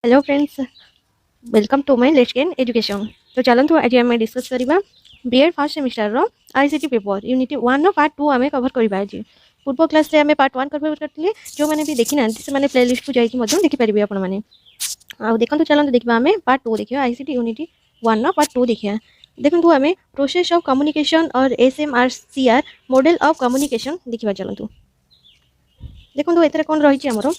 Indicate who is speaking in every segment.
Speaker 1: Hello friends, welcome to my let's gain education. तो चलतु आज आम डिस्कस करवा बीएड फर्स्ट सेमिस्टर रो आईसीटी पेपर यूनिट 1 रो पार्ट 2 आम कवर करवा। आज पूर्व क्लास रे आम पार्ट 1 कवर करथिले, जो माने भी देखि ना से माने प्लेलिस्ट को जाई कि मधुम देखि परिबे आपण माने। आ देखंतु चलंतु देखबा आम पार्ट 2 देखियो आईसीटी यूनिट 1 रो पार्ट 2 देखिया। देखंतु आम प्रोसेस ऑफ कम्युनिकेशन और एसएमआरसीआर मॉडल ऑफ कम्युनिकेशन देखिबा। चलंतु देखंतु एतरे कोन रही छि हमरो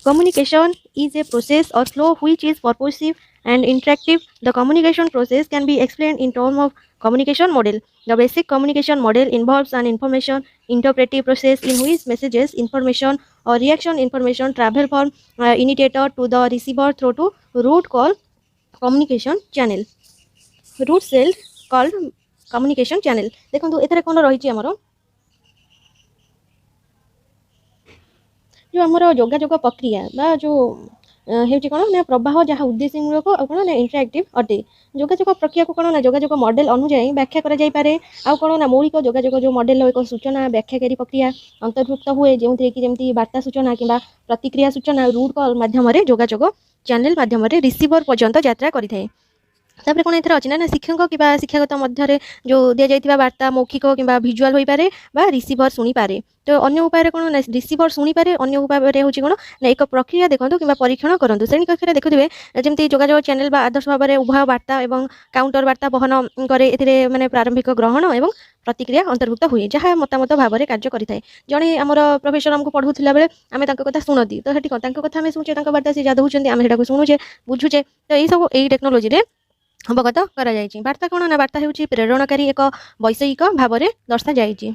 Speaker 1: communication is a process or flow which is purposive and interactive. The communication process can be explained in terms of communication model. The basic communication model involves an information interpretive process in which messages, information or reaction information travel from initiator to the receiver through to root called communication channel. Root cell called communication channel. देखो एथरे कोन रही छि हमरो जो आमर जोगाजोग प्रक्रिया बा जो हेउची कोन ना प्रवाह जहाँ उद्देश्यमूलक आ कोन ना इंटरएक्टिव अटे। जोगाजोग प्रक्रिया को कोन ना जोगाजोग मॉडल अनुसार व्याख्या करा जाई पारे। आ कोन ना मौलिक जोगाजोग जो मॉडल एक सूचना व्याख्याकारी प्रक्रिया अंतर्भुक्त हुए जेउथि कि जेमति वार्ता सूचना किबा प्रतिक्रिया सूचना रूट कॉल माध्यम रे जोगाजोग चैनल माध्यम रे रिसीवर पर्यंत यात्रा करि थाए। तापर कोन एथरा अछि ना शिक्षक किबा शिक्षागत मध्य जो दिया जाइतिबा वार्ता मौखिक किबा भिजुअल होई पारे बा रिसीवर सुनी पारे। तो अन्य उपाय कोन ना रिसीवर सुनी पारे, अन्य उपाय होछि कोन ना एक प्रक्रिया देखंतु किबा परीक्षण करंतु। श्रेणी कक्षरे देखुथिबे जेमति जोगाजोग चैनल बा आदर्श भाबरे उभय वार्ता एवं काउंटर वार्ता बहन करे। एथिरे माने प्रारंभिक ग्रहण एवं प्रतिक्रिया अंतर्भुक्त हुए जहाँ मतामत भाव कार्य करिथाए। जणे हमर प्रोफेसर हमको पढुथिला बेले आमे तांको कथा सुनदी, तो हेटी तांको कथा आमे सुनचे, तांको वार्ता से जादू होचंदी, आमे हेटाको सुनुचे बुझुचे। तो एई सब एई टेक्नोलॉजी रे अवगत करा जायछि। वार्ता कोन ना वार्ता हेउछि प्रेरणाकारी एक वैषयिक भावरे दर्शा जायछि।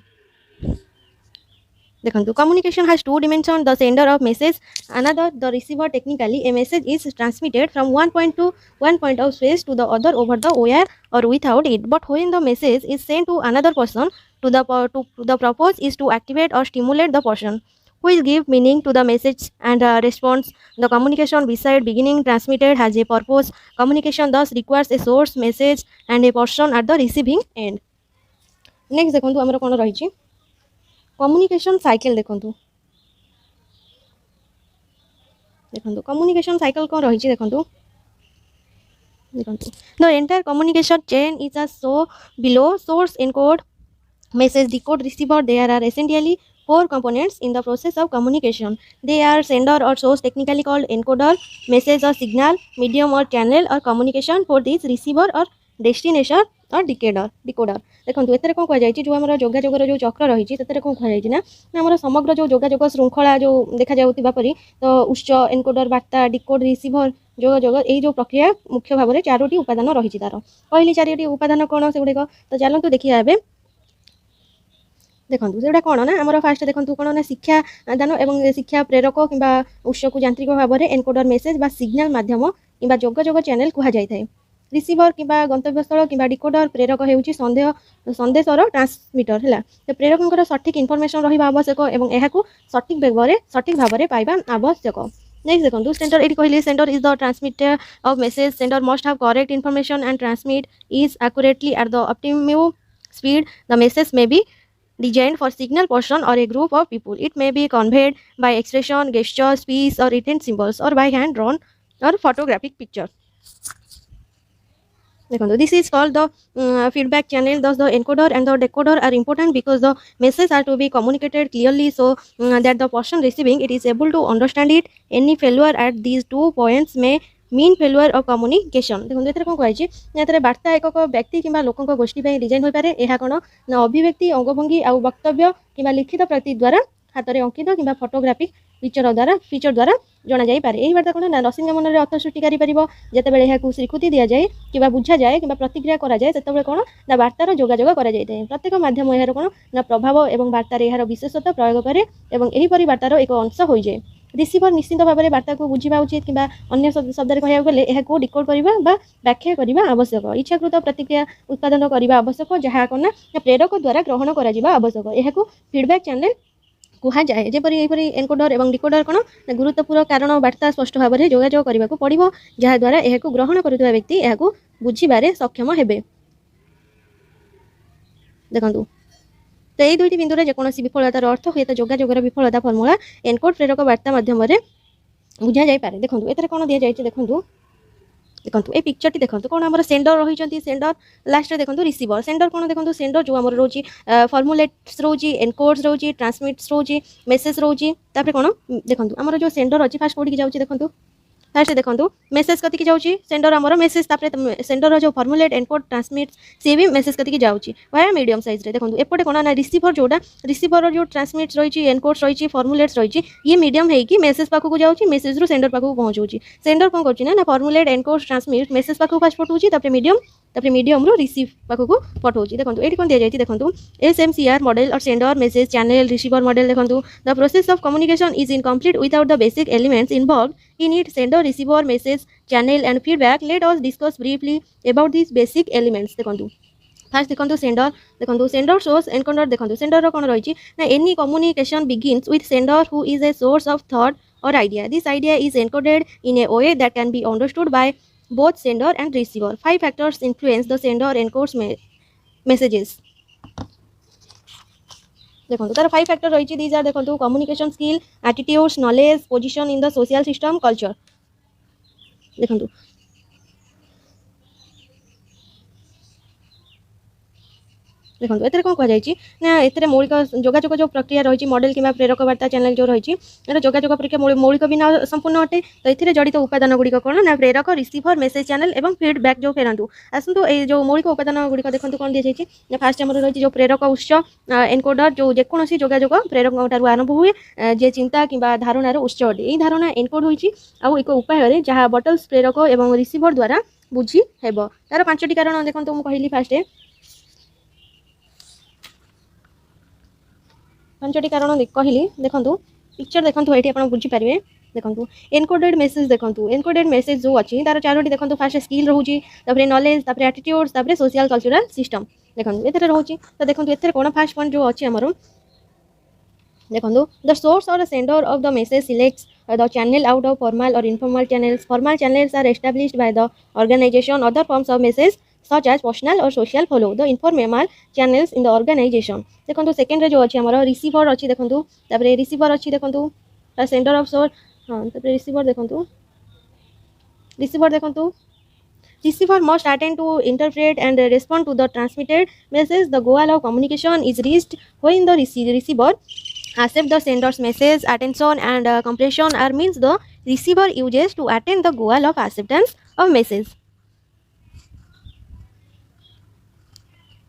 Speaker 1: देखंतु communication has two dimensions: the sender of message, another the receiver. Technically a message is transmitted from one point to one point of space to the other over the wire or without it. But when the message is sent to another person, to the purpose is to activate or stimulate the person which give meaning to the message and response. The communication beside beginning transmitted has a purpose. Communication thus requires a source, message and a person at the receiving end. Next देखंतु हमर कोन रहिछि communication cycle. देखंतु communication cycle कोन रहिछि देखंतु the entire communication chain is as so below: source, encode, message, decode, receiver. There are essentially four components in the process of communication. They are sender or source, technically called encoder, message or signal, medium or channel or communication for this, receiver or destination और decoder. देखंतु एतरे कोन कह जायछि जो हमर जोगाजोगर जो चक्र रहिछि ततरे कोन कह जायछि ना हमर समग्र जो जोगाजोग श्रृंखला जो देखा जाउतिबा परि तो उच्च एनकोडर वार्ता डिकोड रिसीवर जोगाजोग एई जो प्रक्रिया मुख्य भाबरे चारोटी उपादान रहिछि। तार पहिली चारोटी उपादान कोन सेगुडे तो चलंतु देखिया एबे। देखंतु सेडा कोन ना हमर फास्ट देखंतु कोन ना शिक्षा दान एवं शिक्षा प्रेरक किबा उत्स को यांत्रिक भाबरे एनकोडर मेसेज बा सिग्नल माध्यम किबा जोगाजोग चैनल कुहा जाय थाए। रिसीवर किबा गंतव्यस्थल किबा डिकोडर प्रेरक हेउछि संदेशर ट्रांसमीटर हैला। तो प्रेरकंकर सठिक इनफॉरमेशन रहिबा आवश्यक एवं एहाकु सठिक भाबरे पाइबा आवश्यक। नेक्स्ट देखंतु सेंटर एटी कहली centre is the transmitter of message. Centre must have correct information and transmit is accurately at the optimum speed. The message may be designed for signal person or a group of people. It may be conveyed by expression, gesture, speech or written symbols or by hand drawn or photographic picture. This is called the feedback channel. Thus the encoder and the decoder are important because the messages are to be communicated clearly so that the person receiving it is able to understand it. Any failure at these 2 points may mean failure of communication. देखो एथरे कोन कहै छी एथरे वार्ता एकक व्यक्ति किबा लोकक गोष्ठी पय design होय पारे। एहा कोन ना अभिव्यक्ति अंगभंगी आ वक्तव्य किबा लिखित प्रति द्वारा हातरे अंकित किबा फोटोग्राफिक फीचर द्वारा जना जाई पारे। एही वार्ता कोन ना रसिंग मन रे अर्थ सृष्टि करि परिबो। जते बेले एहा को स्वीकृति दिया जाय किबा बुझा जाय किबा प्रतिक्रिया करा जाय तते बेले कोन ना वार्तार जोगाजोग करा जाय थाए। प्रत्येक माध्यम एहार कोन ना प्रभाव एवं वार्तार एहार विशेषता प्रयोग करे एवं एही परि वार्तार एक अंश होई जाय। रिसीवर निश्चित भाव में वार्ता को बुझा उचित कि अन्य शब्द कह गले यह डिकोड करवा व्याख्या करने आवश्यक। इच्छाकृत प्रतिक्रिया उत्पादन करने आवश्यक जहाँ कौन प्रेरक द्वारा ग्रहण करा आवश्यक। यह फीडबैक चैनल कुहा जाए। जेपरी एनकोडर एवं डिकोडर कौन गुरुत्वपूर्ण कारण वार्ता स्पष्ट भाव में जोगाजोग करने को पड़ो जहाद्वारा यह ग्रहण करुवा व्यक्ति यह बुझे सक्षम हेबे। देखंतु तो ये दुईटी बिंदु जेकोसी विफलतार अर्थ हुए तो जोगाजोगर विफलता फर्मुला एनकोड प्रेरक वार्ता माध्यम बुझा जाई पारे देखंतु एतरे कोन दिया जाई देखंतु देखंतु ए पिक्चर टी देखंतु कोन हमर सेंडर रही छथि सेंडर लास्ट रे देखंतु रिसीवर सेंडर कोन देखंतु सेंडर जो हमर रोची फॉर्मुलेट्स रोची एनकोड्स रोची ट्रांसमिट्स रोची मेसेज रोची तापर कोन देखंतु हमर जो सेंडर अछि फास्ट कोड की जाउची देखंतु फास्ट देखंतु मेसेज कति की जाउची सेंडर हमर मेसेज तापर सेंडर जो फॉर्मुलेट एनकोड ट्रांसमिट्स से भी मेसेज कति की जाउची वाया मीडियम साइज रे देखंतु एपटे कोन ना रिसीवर जोडा रिसीवर जो ट्रांसमिट्स रही एनकोड्स रही फॉर्मुलेट्स रही ये मीडियम है कि मेसेज पाखु को जाउची मेसेज रू सेंडर पाखु पहुंचौची सेंडर कोन करची ना फॉर्मुलेट एनकोड्स ट्रांसमिट मेसेज पाखु फास्ट पठौची तापर मीडियम रू रिसीव पाखु को पठौची देखंतु एठी कोन दिया जायछि देखंतु एसएमसीआर मॉडल और sender message channel receiver model देखंतु the process of communication is incomplete without the basic elements involved in it sender receiver message channel and feedback let us discuss briefly about these basic elements देखंतु fast देखंतु sender source encoder देखंतु sender रो कोन रहिछि ना any communication begins with sender who is a source of thought or idea this idea is encoded in a way that can be understood by both sender and receiver five factors influence the sender encodes messages देखंतु तार five factor रही these are देखंतु communication skill attitudes knowledge position in the social system culture देखंतु देखो एते कौन कह ना एते मौलिक जोगाजोग जो प्रक्रिया रही मॉडल किंवा प्रेरक वार्ता चैनल जो रही जोगाजोग प्रक्रिया मौलिक बिना संपूर्ण अटे तो ये जड़ित उपादान गुड़िक कौन ना प्रेरक रिसीवर मेसेज चैनल और फीडबैक जो फेरतु आसतु ये जो मौलिक उपादान गुड़िक देखो कौन दी जाए फास्ट आम रही जो प्रेरक उत्स एनकोडर जो जेकोसी जोगाजोग प्रेरक ठार आरंभ हुए जे चिंता कि धारणार उत्स अटे यही धारणा एनकोड हो एक उपाय जहाँ बटल्स प्रेरक और रिसीवर द्वारा बुझी हेब तार पांचटी कारण देखो मुझे कहली फास्ट पांचटी कारण कहली देखो पिक्चर देखो ये आप बुझीपारे देखो एनकोडेड मेसेज देखो एनकोडेड मेसेज जो अच्छी तार चारोटी देखो फास्ट स्किल रोचे knowledge attitudes social cultural system देखो ये रोचे तो देखो ये कौन फास्ट पॉइंट जो अच्छी आमर देखो द सोर्स और sender of the message selects the channel out of formal or informal channels. Formal channels are established by the organization. Other forms of message such as personal or social follow the informal channels in the organization. देखो second रे जो अच्छी आमर receiver अच्छी देखो receiver अच्छी देखो sender of source हाँ रिसीवर देखो receiver must attend to interpret and respond to the transmitted message. The goal of communication is reached when the receiver accept the sender's message. Attention and comprehension are means the receiver uses to attain the goal of acceptance of message.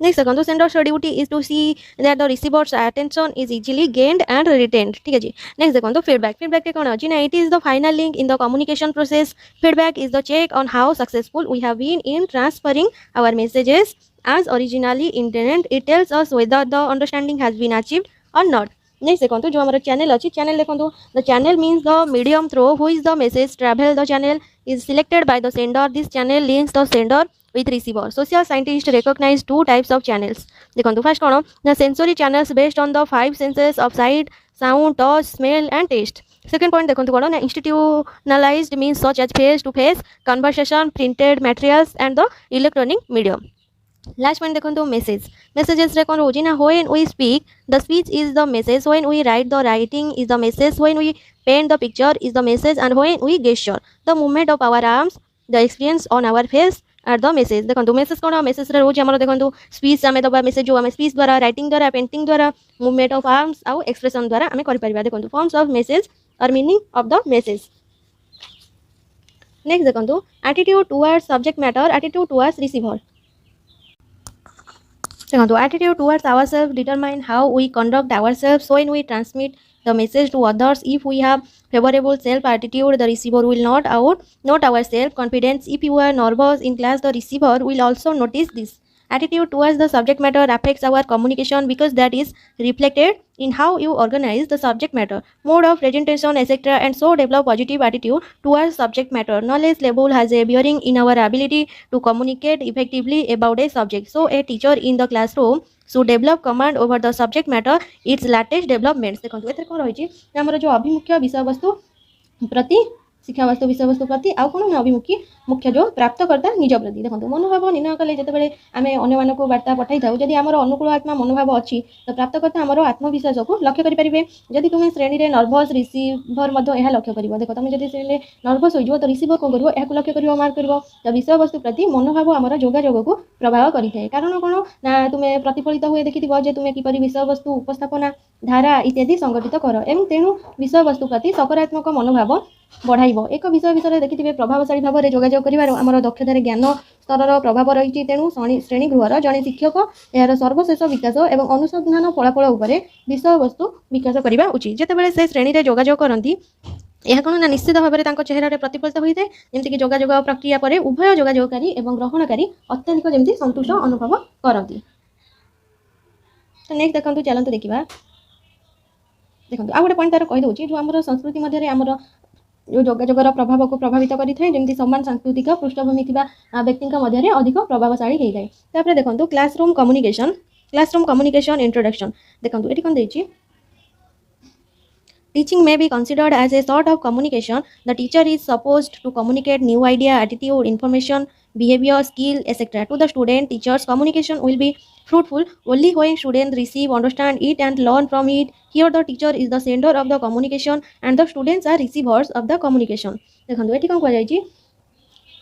Speaker 1: Next second, the sender's duty is to see that the receiver's attention is easily gained and retained. ठीक है जी. Next second, the feedback. Feedback के कौन है जी ना? It is the final link in the communication process. Feedback is the check on how successful we have been in transferring our messages as originally intended. It tells us whether the understanding has been achieved or not. Next देखो जो हमारा channel अच्छी channel देखो the channel means the medium through which the message travel the channel is selected by the sender this channel links the sender with receiver. Social scientists recognize two types of channels. देखो first कौन the sensory channels based on the five senses of sight, sound, touch, smell and taste. Second point देखो कौन ना institutionalized means such as face to face conversation, printed materials and the electronic medium. Last point देखो message. Messages रे कौन रोजी ना when we speak the speech is the message, when we write the writing is the message, when we paint the picture is the message and when we gesture the movement of our arms the experience on our face are the message. देखो message कौन message रे रोजी हमर देखो speech आमे दबा message जो आमे speech द्वारा writing द्वारा painting द्वारा movement of arms आउ expression द्वारा आमे करि परिबा देखो forms of message or meaning of the message. Next देखो attitude towards subject matter, attitude towards receiver. देखो attitude towards ourselves determine how we conduct ourselves when we transmit the message to others. If we have favorable self attitude the receiver will not our self confidence. If you are nervous in class the receiver will also notice this. Attitude towards the subject matter affects our communication because that is reflected in how you organize the subject matter, mode of presentation etc. and so develop positive attitude towards subject matter. Knowledge level has a bearing in our ability to communicate effectively about a subject. So a teacher in the classroom should develop command over the subject matter its latest developments. देखो एथरे कोन रही छी हमर जो अभिमुख्य विषय वस्तु प्रति शिक्षा वस्तु विषय वस्तु प्रति आउ कौन ना अभिमुखी मुख्य जो प्राप्तकर्ता निज प्रति देखो मनोभाव निर्णय कले जिते आम अन्य वार्ता पठाई था जदि आम अनुकूल आत्मा मनोभाव अच्छी तो प्राप्तकर्ता आम आत्मविश्वास को लक्ष्य करेंगे जदि तुम श्रेणी में नर्भस रिसीभर लक्ष्य कर देख तुम जब श्रेणी नर्भस हो तो रिसीभर कौन कर यह लक्ष्य कर मार्क कर तो विषय वस्तु प्रति मनोभाव आम जोगाजोग को प्रभाव करें कारण कौन ना तुम्हें प्रतिफलित हुए देखी तुम किपर विषय वस्तु उपस्थापना धारा इत्यादि संगठित कर एवं तेणु विषय वस्तु प्रति सकारात्मक मनोभाव बढ़ाइब एक विषय विषय देखिए प्रभावशाली भाव में जोगाजोग कर दक्षतार ज्ञान स्तर प्रभाव रही तेणु श्रेणी गृहर जड़े शिक्षक यार सर्वशेष विकास और अनुसंधान फलाफल उपरे विषय वस्तु विकास करने उचित जितेबाला से श्रेणी में जोगाजोग करती यह कौन ना निश्चित भाव में चेहरा प्रतिफलित होता है जमीक जोगाजोग प्रक्रिया पर उभय जोगाजोगकारी और ग्रहणकारी अत्यधिक जमी संतुष्ट अनुभव करती। तो नेक्स्ट देखो चलते देखा देखो आ गए पॉइंट तार कहीदे जो आम संस्कृति मध्य आमर जो जोगाजोगर प्रभाव को प्रभावित करें जमी समान सांस्कृतिक पृष्ठभूमि व्यक्ति मध्य अधिक प्रभावशाली होता है। तापर देखो क्लासरूम कम्युनिकेशन इंट्रोडक्शन देखो ये कौन देखिए Teaching may be considered as a sort of communication. The teacher is supposed to communicate new idea, attitude, information, behavior, skill, etc. to the student. Teacher's communication will be fruitful only when students receive, understand it and learn from it. Here the teacher is the sender of the communication and the students are receivers of the communication. देखो ये कौन कहुई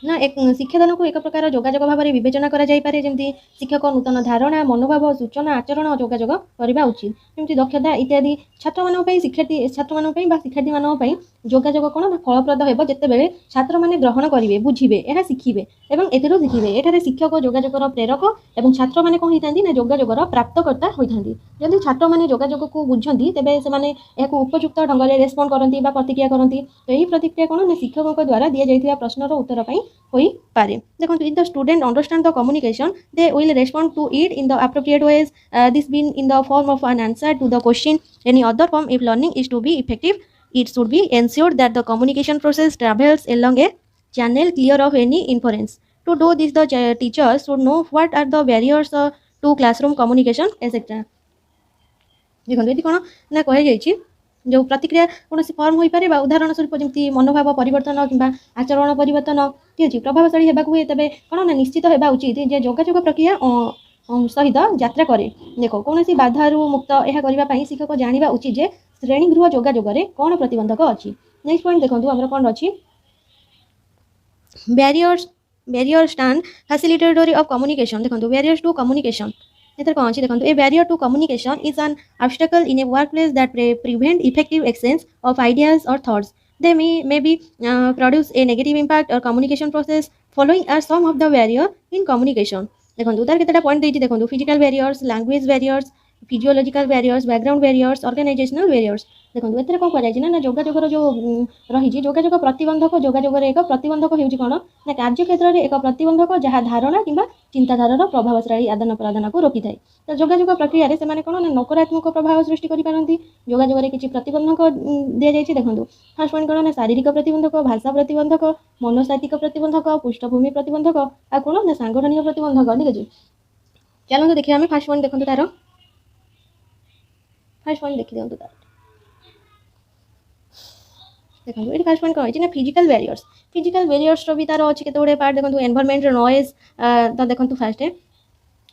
Speaker 1: ना एक शिक्षादान को एक प्रकार जोगाजोग भाव में विवेचना जमी शिक्षक नूतन धारणा मनोभाव सूचना आचरण जोगाजोग करने उचित जमी दक्षता इत्यादि छात्र मानी शिक्षार्थी छात्र मानी शिक्षार्थी मानी जोगाजोग कौन फलप्रद हो जितेबाला छात्र मैंने ग्रहण करेंगे बुझे यह शिखे और एथर शिखे एठार शिक्षक जोगाजोगर प्रेरक और छात्र मैंने कौन होता ना जोगाजोगर प्राप्तकर्ता होता जदि छात्र मैंने जोगाजोग को बुझती तेज से उपयुक्त ढंग से रेस्पॉन्ड करती प्रतिक्रिया करती तो यही प्रतिक्रिया कौन ना शिक्षकों द्वारा दि जाइए प्रश्नर उत्तर होई पारे देखो if the student understand the communication they will respond to it in the appropriate ways this been in the form of an answer to the question any other form if learning is to be effective it should be ensured that the communication process travels along a channel clear of any inference. To do this, the teachers should know what are the barriers to classroom communication, etc. देखो ये कौन ना कही जो प्रतिक्रिया कौन firm हो पारे उदाहरण स्वरूप जमी मनोभाव परिवर्तन कि आचरण परिवर्तन ठीक है प्रभावशाली होगा हुए तेज कौन ना निश्चित होगा उचित जे जोगाजोग प्रक्रिया सहित यात्रा करे देखो कौन बाधारू मुक्त यह करने शिक्षक जाना उचित जे श्रेणी गृह जोगाजोग कौन प्रतिबंधक अच्छी। नेक्स्ट पॉइंट देखो आम कौन अच्छी barrier stand facilitatory of communication देखो बैरियर्स टू कम्युनिकेशन इधर कौन अच्छी देखो a barrier to communication is an obstacle in a workplace that prevent effective exchange of ideas और thoughts they may be produce a negative impact or communication process following are some of the barrier in communication देखो तार केतेटा point देती देखो physical barriers language barriers physiological barriers background barriers organisational barriers देखो एथरे कौन करा ना जोगाजोगर जो रही जोगाजोग प्रतिबंधक जोगाजोगर एक प्रतिबंधक हो कौन ना कार्य क्षेत्र में एक प्रतिबंधक जहाँ धारणा कि चिंताधारार प्रभावशाली आदान प्रदान को रोकी थाए तो जोगाजोग प्रक्रिया से कौन ना नकारात्मक प्रभाव सृष्टि करपारती जोगाजोगर किसी प्रतिबंधक दि जाइए देखो फास्ट पॉइंट कौन ना शारीरिक प्रतिबंधक भाषा प्रतिबंधक मनोसाहित्यिक प्रतिबंधक पृष्ठभूमि प्रतिबंधक आ कौन ना सांगठनिक प्रतिबंधक ठीक है चलते देखिए आम फास्ट पॉइंट देखो तार फास्ट पॉइंट देखी दिखाँ तार देखो ये फास्ट पॉइंट कौन है फिजिकल बैरियर्स भी तार अच्छी केते पार्ट देखो एनवायरमेंट नॉइज तो देखो फास्ट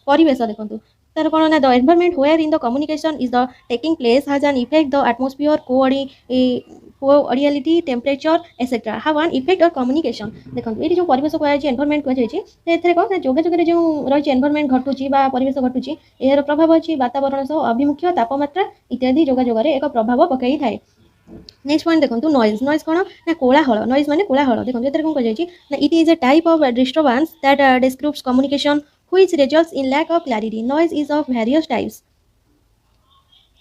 Speaker 1: परिवेश देखो तार कौन ना the environment where in the communication is the taking place has an effect the atmosphere cordiality temperature etcetera have an effect और कम्युनिकेशन देखो ये जो परिवेश कहुई एनवायरमेंट कहुई कौन जोगाजोग जो रही एनवायरमेंट घटुची परिवेश घटुची यार प्रभाव अच्छी वातावरण सह अभिमुख्य तापमात्रा इत्यादि जोगाजोग एक प्रभाव पकई थाए। नेक्स्ट पॉइंट देखो नॉइज कौन ना कोलाहल नॉइज माने कोलाहल देखो ये कौन कहुई ना it is a type of disturbance that describes communication which results in lack of clarity. Noise is of various types.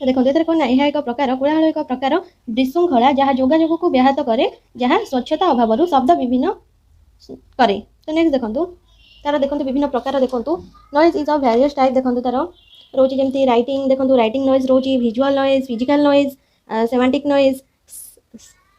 Speaker 1: देखो ये कौन ना यह एक प्रकार कोलाहल एक प्रकार विशृंखला जहाँ जोगाजोग को व्याहत करे जहाँ स्वच्छता अभाव शब्द विभिन्न करे। तो नेक्स्ट देखो तार देखो विभिन्न प्रकार देखो noise is of various type देखो तार रोचे जमी राइटिंग देखो राइटिंग नॉइज रोचे visual noise physical noise semantic noise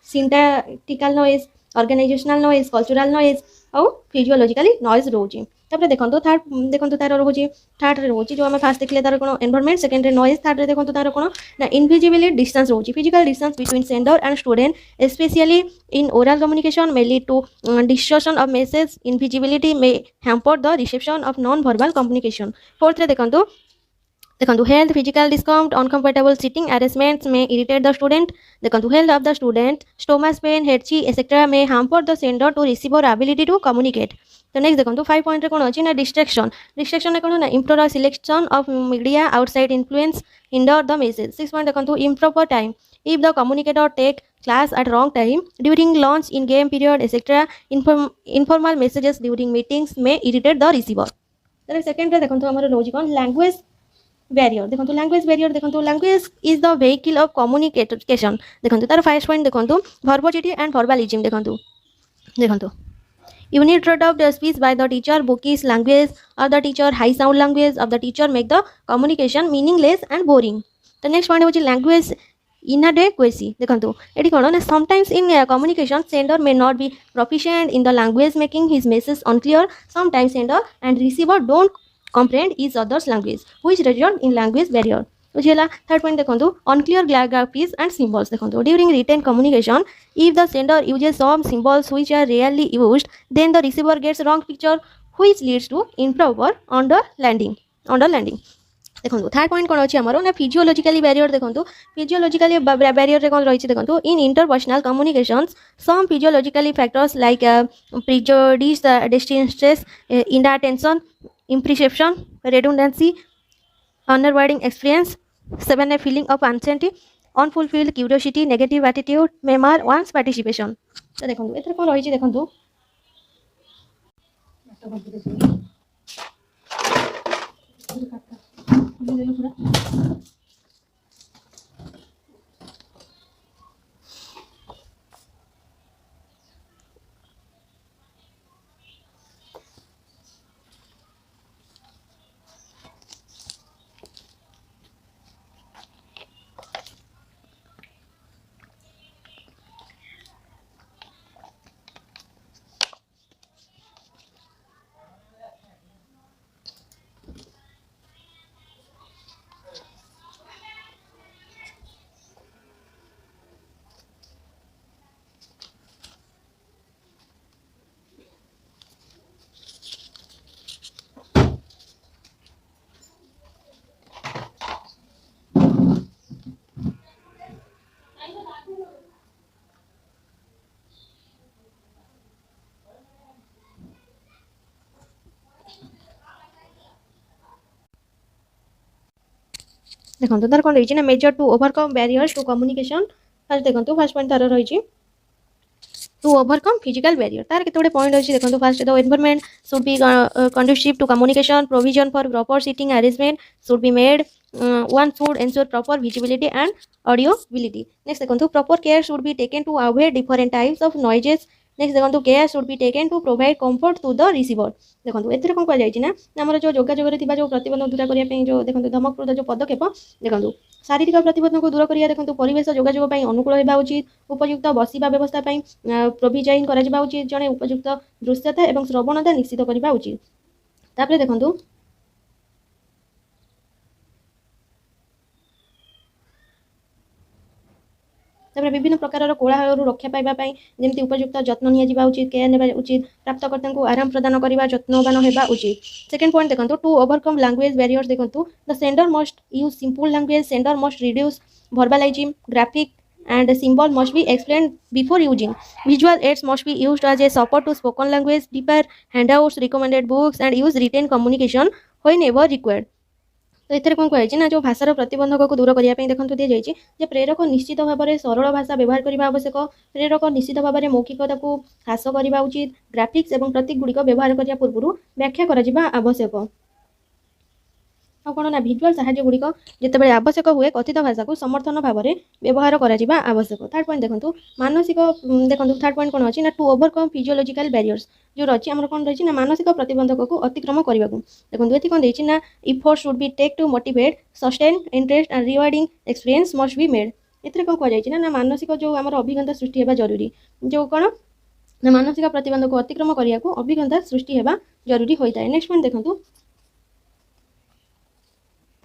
Speaker 1: syntactical noise organisational noise cultural noise और फिजियोलॉजिकली नॉइज रोचे तापर देखो तार रोचे थर्ड रोचे जो आम फास्ट देखले तार कोन एनवायरनमेंट सेकंड रे नॉइज थर्ड रे देखो तार कोन ना इनविजिबिलिटी डिस्टेंस रोचे physical distance between sender and student specially in oral communication may lead to distortion of message invisibility may hamper the reception of non verbal communication fourth रे देखो health physical discomfort uncomfortable sitting arrangements may irritate the student देखो health of the student stomach pain headache etc may hamper the sender to receiver ability to communicate तो next देखो 5 point रे कोन अछि ना distraction रे कोन ना improper selection of media outside influence hinder the message 6 point देखो improper time if the communicator take class at wrong time during lunch in game period etc informal messages during meetings may irritate the receiver then second रे देखो हमर logic on language barrier देखो language barrier देखो language is the vehicle of communication देखो तार first point देखो वर्बोसिटी and वर्बालिज्म देखो unit of speech by the teacher bookish language of the teacher high sound language of the teacher make the communication meaningless and boring the next point is language inadequacy देखो eighty कोन ना sometimes in communication sender may not be proficient in the language making his message unclear sometimes sender and receiver don't comprehend each other's language which result in language barrier बुझेला third point देखो unclear graphics and symbols देखो during written communication if the sender uses some symbols which are rarely used then the receiver gets wrong picture which leads to improper understanding देखो third point कौन अच्छी आमर ना physiologically barrier देखो physiologically barrier रे कौन रही देखो in interpersonal communications some physiologically factors like prejudice distance inattention imperception redundancy unnerving experience 7 a feeling of uncertainty unfulfilled curiosity negative attitude may mar one's participation तो देखो एथरे कोन रही देखो देखो तार कौन रही measure to overcome barriers to communication first देखो first point तार रही टू ओवरकम फिजिकल बैरियर तार केते पॉइंट अच्छी देखो first the environment should be conducive to communication provision for proper seating arrangement should be made one should ensure proper visibility and audibility next देखो proper care should be taken to avoid different types of noises next देखो care should be taken to provide comfort to the receiver देखो एथरे कोन कह जाय ना हमर जो जोगाजोग रे थिबा जो प्रतिबंध दूर करिया पे जो देखो धमकपूर्ण जो पदक्षेप देखो शारीरिक प्रतिबंध को दूर करिया देखो परिवेश जोगाजोग पे अनुकूल हेबा उचित उपयुक्त बसिबा व्यवस्था पे प्रोविजन करा जिबा उचित जने उपयुक्त दृश्यता एवं श्रवणता निश्चित करिबा उचित तापर देखो तापर विभिन्न प्रकार कोलाहल रक्षा पाइबापी जमी उपयुक्त जत्न निया उचित केयर ने उचित प्राप्तकर्ता को आराम प्रदान करने जत्नवान होगा उचित सेकेंड पॉइंट देखो टू ओवरकम लैंग्वेज बैरियर्स देखो the sender must use simple language sender must reduce verbalizing graphic and symbol must be explained before using visual aids must be used as a support to spoken language prepare handouts recommended books and use written communication whenever required तो एथरे कोन कहै छै ना जो भाषार प्रतिबंधक को दूर करिया पे देखंतु दिया जाय छै जे प्रेरक निश्चित भाव में सरल भाषा व्यवहार करबा आवश्यक प्रेरक निश्चित भाव में मौखिकता को ह्रास करबा उचित ग्राफिक्स एवं प्रतीक गुड़िक व्यवहार करिया पूर्व व्याख्या करा आवश्यक आ कौन ना भिजुआल साहाय्य गुड़िक जितेबाला आवश्यक हुए कथित भाषा को समर्थन भाव में व्यवहार करा आवश्यक थर्ड पॉइंट देखो मानसिक देखो थर्ड पॉइंट कौन अच्छी ना टू ओवरकम फिजियोलॉजिकल बैरियर्स जो रही आम कौन रही मानसिक प्रतिबंधक को अतिक्रम करने को देखो ये कौन देना effort should be take to motivate sustain interest and rewarding experience must be made एथरे कौन कह ना मानसिक जो आम अभिज्ञता सृष्टि होगा जरूरी जो कौन ना मानसिक प्रतिबंध को अतिक्रम करने को अभिज्ञता सृष्टि हेबा जरूरी होता है। नेक्स्ट पॉइंट देखंतु,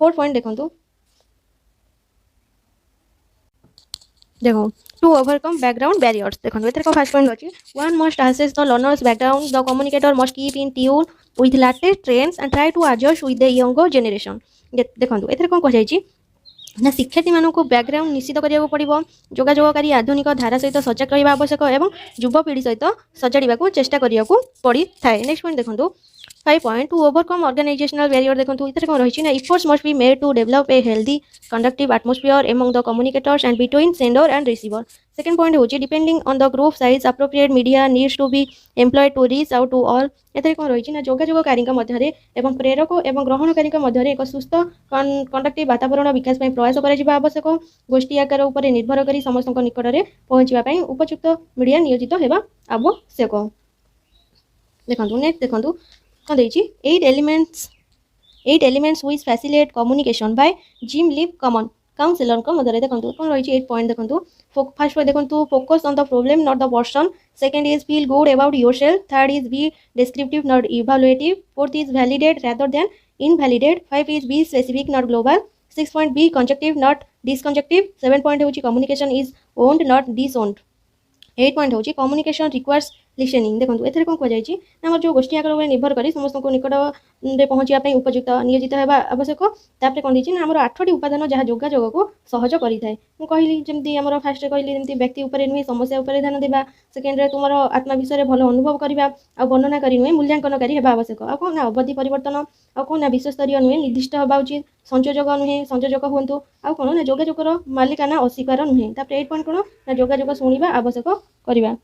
Speaker 1: फोर्थ पॉइंट देखंतु, देखो टू ओवरकम बैकग्राउंड बैरियर्स। देखो एथर को फर्स्ट पॉइंट अछि, one must assess the learners background, the communicator must keep in tune with latest trends and try to adjust with the younger generation. देखो एथर कोन कह जायछि ना शिक्षार्थी मानक बैकग्राउंड निश्चित करिया पड़ो, जोगाजोगकारी आधुनिक धारा सहित सजग रहा आवश्यक और युवपीढ़ी सहित सजाड़ा चेष्टा करिया पड़ी थाए। नेक्स्ट पॉइंट देखो 5 point, to overcome organizational barrier. देखो इतने कौन रही है, efforts must be made to develop a healthy conductive atmosphere among the communicators and between sender and receiver. Second point होची, depending on the group size appropriate media needs to be employed to reach out to all. एथरे कौन रही है ना, जोगाजोगकारी मध्य एवं प्रेरक और ग्रहणकारी मध्य एक सुस्थ कंडक्टिव वातावरण विकास प्रयास कर आवश्यक। गोष्ठी आकार उपर निर्भर कर समस्त निकट में पहुँचापी उपयुक्त मीडिया नियोजित होगा आवश्यक। देखो नेक्स्ट देखो कौन देखिए, 8 elements which facilitate communication by Jim live common counsellor को मदर। देखो कौन रही 8 पॉइंट देखो, फर्स्ट देखो focus on the problem not the person, second is feel good about yourself, third is be descriptive not evaluative, fourth is validate rather than invalidate, 5 is be specific not global, 6 point be conjunctive not disconjunctive, 7 point होची communication is owned not disowned, 8 point होची communication requires listening. देखो एथरे कौन कहुई आम जो गोष्ठी आकार निर्भर कर समस्त निकट में पहुँचापी उपयुक्त नियोजित होगा आवश्यक। तापर कौन देखिए आम 8टी उपादान जहाँ जोगाजोग को सहज करें। मुझे कहली जमी आम फास्ट कहली जमी व्यक्ति उपर नुहे समस्या उपर ध्यान देवा, सेकेंड रे तुम आत्मा विषय भल अनुभव करवा आ वर्णना करी नुहे मूल्यांकनकारी होगा आवश्यक। आ कौन ना अवधि परिवर्तन आ कौन ना विश्वस्तरीय नुहे निर्दिष्ट होगा उचित, संयोजक नुहे संयोजक हूँ आ कौन ना जोगाजोगर मालिकाना अस्वीकार नुहे। तापर 8 पॉइंट कौन ना जोगाजोग शुणा आवश्यक करवा।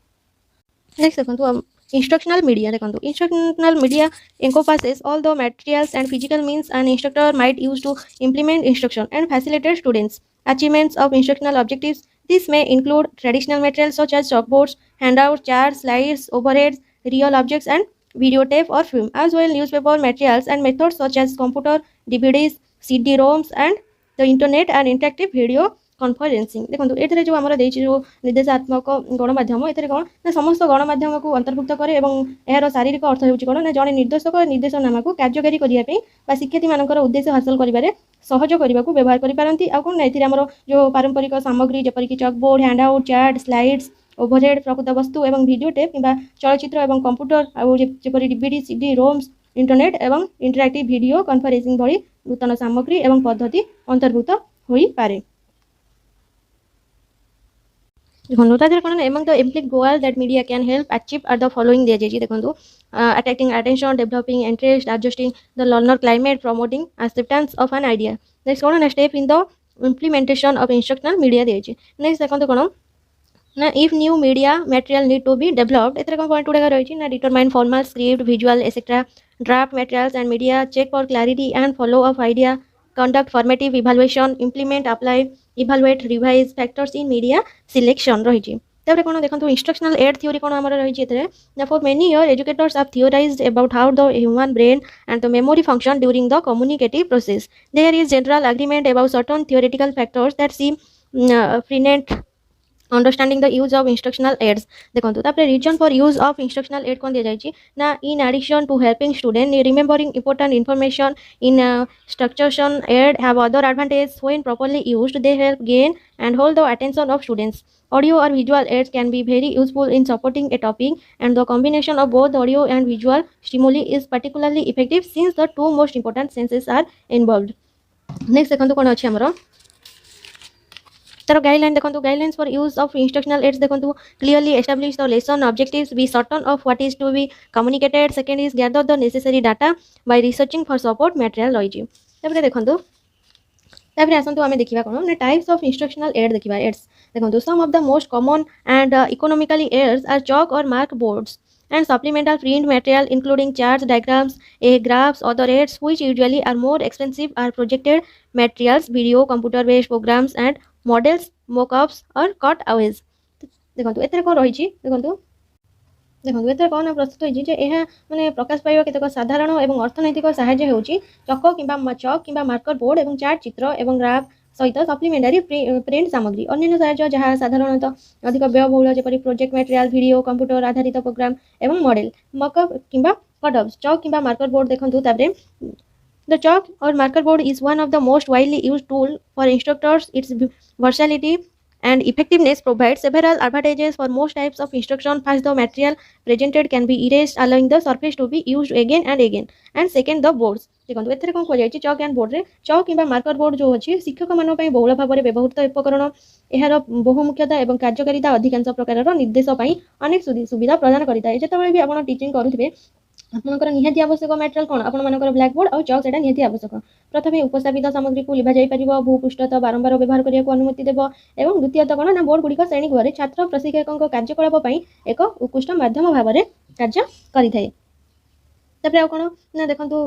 Speaker 1: नेक्स्ट देखो instructional media। देखो instructional media encompasses all the materials and physical means an instructor might use to implement instruction and facilitate students achievements of instructional objectives. This may include traditional materials such as chalkboards, handouts, charts, slides, overheads, real objects and videotape or film, as well newspaper materials and methods such as computer, DVDs, CD-ROMs and the internet and interactive video कन्फरेन्सिंग। देखो ये जो आम जो निर्देशात्मक गणमाध्यम ये कौन ना समस्त गणमाध्यम को अंतर्भुक्त करे और यार शारीरिक अर्थ हो कौन ना जड़े निर्देशक निर्देशनामा को कार्यकारी करने शिक्षार्थी मान उद्देश्य हासिल कर सहज करने को व्यवहार करपारती। आ कौन ना ये जो पारंपरिक सामग्री जपरिक chalkboard, handout, chart, slides, overhead, प्रकृत वस्तु और भिडियो टेप कि चलचित्र और कंप्यूटर आपर डीवीडी, सीडी, रोम्स, इंटरनेट और इंटरएक्टिव वीडियो कन्फरेन्सिंग भली नूतन सामग्री और पद्धति अंतर्भुक्त हो पारे। कौन among the implicit goal that media can help achieve are the following दिया जाए। देखो attracting attention, developing interest, adjusting the learner climate, promoting acceptance of an idea. Next कौन ना step in the implementation of instructional media दिए। Next देखो कौन ना if new media material need to be developed एथरे कौन पॉइंट गुड़ा रही ना determine formal script, visual etcetera, draft materials and media, check for clarity and follow up idea, conduct formative evaluation, implement, apply, evaluate, revise factors in media selection रही। तापर कौन देखो instructional add theory कौन आमर रही ना for many year educators have theorized about how the human brain and the memory function during the communicative process. There is general agreement about certain theoretical factors that seem pertinent understanding the use of instructional aids. देखो तापर reason for use of instructional aid कौन दिया ना in addition to helping student remembering important information instructional aid have other advantage when properly used they help gain and hold the attention of students. Audio or visual aids can be very useful in supporting a topic, and the combination of both audio and visual stimuli is particularly effective since the two most important senses are involved. Next देखो कौन अच्छे आमर तार guideline. देखो guidelines for use of instructional aids. देखो clearly establish the lesson objectives, be certain of what is to be communicated, second is gather the necessary data by researching for support material रही। तापर देखो तापर आसतु आम देखा कौन ना टाइप्स ऑफ इंस्ट्रक्शनल एड देखा एड्स। देखो some of the most common and economically aids are chalk or marker boards and supplemental print material including charts, diagrams, graphs. Other aids which usually are more expensive are projected materials, video, computer based programs and models, mock-ups or cutaways। देखो एथरे कौन रही देखो एथरे कौन प्रस्तुत होती माने प्रकाश पाइबा केतक साधारण और अर्थनैतिक साहाय्य होची चक कि मार्कर बोर्ड और चार्ट, चित्र और ग्राफ, सहित सप्लीमेंटारी प्रिंट सामग्री अन्य साहाय्य जहाँ साधारणतः अधिक व्ययबहुल जपरि प्रोजेक्ट मटेरियल वीडियो कंप्यूटर आधारित प्रोग्राम एवं मॉडल मकअप किंबा कटअप्स चॉक किंबा मार्कर बोर्ड देखंतु ताबरे the chalk or marker board is one of the most widely used tool for instructors. Its versatility and effectiveness provide several advantages for most types of instruction. First, the material presented can be erased, allowing the surface to be used again and again. And second, the boards. देखो एथरे कोन कोजाई chalk and board रे chalk किबा marker board जो अछि शिक्षक मानन पई बहुल भाबरे व्यवहृत उपकरण एहार बहुमुख्यता एवं कार्यकारिता अधिकांश प्रकारर निर्देश पई अनेक सुविधा प्रदान करिता जेतबेले भी आपण टीचिंग करूथिबे आपणकर निहाती आवश्यक मटेरियल कोन आपण मानकर ब्लैक बोर्ड और चॉक सेटा निहाती आवश्यक प्रथमे उपस्थापित सामग्री को लिभा जाई परिबो भूपृष्ठता बारंबार व्यवहार करिया को अनुमति देबो एवं द्वितीयत कोन ना बोर्ड गुडी श्रेणी गृह छात्र प्रशिक्षकक कार्यकलाप पई एक उत्कृष्ट माध्यम भाबरे कार्य करिथाय तबरे कोन ना देखंतु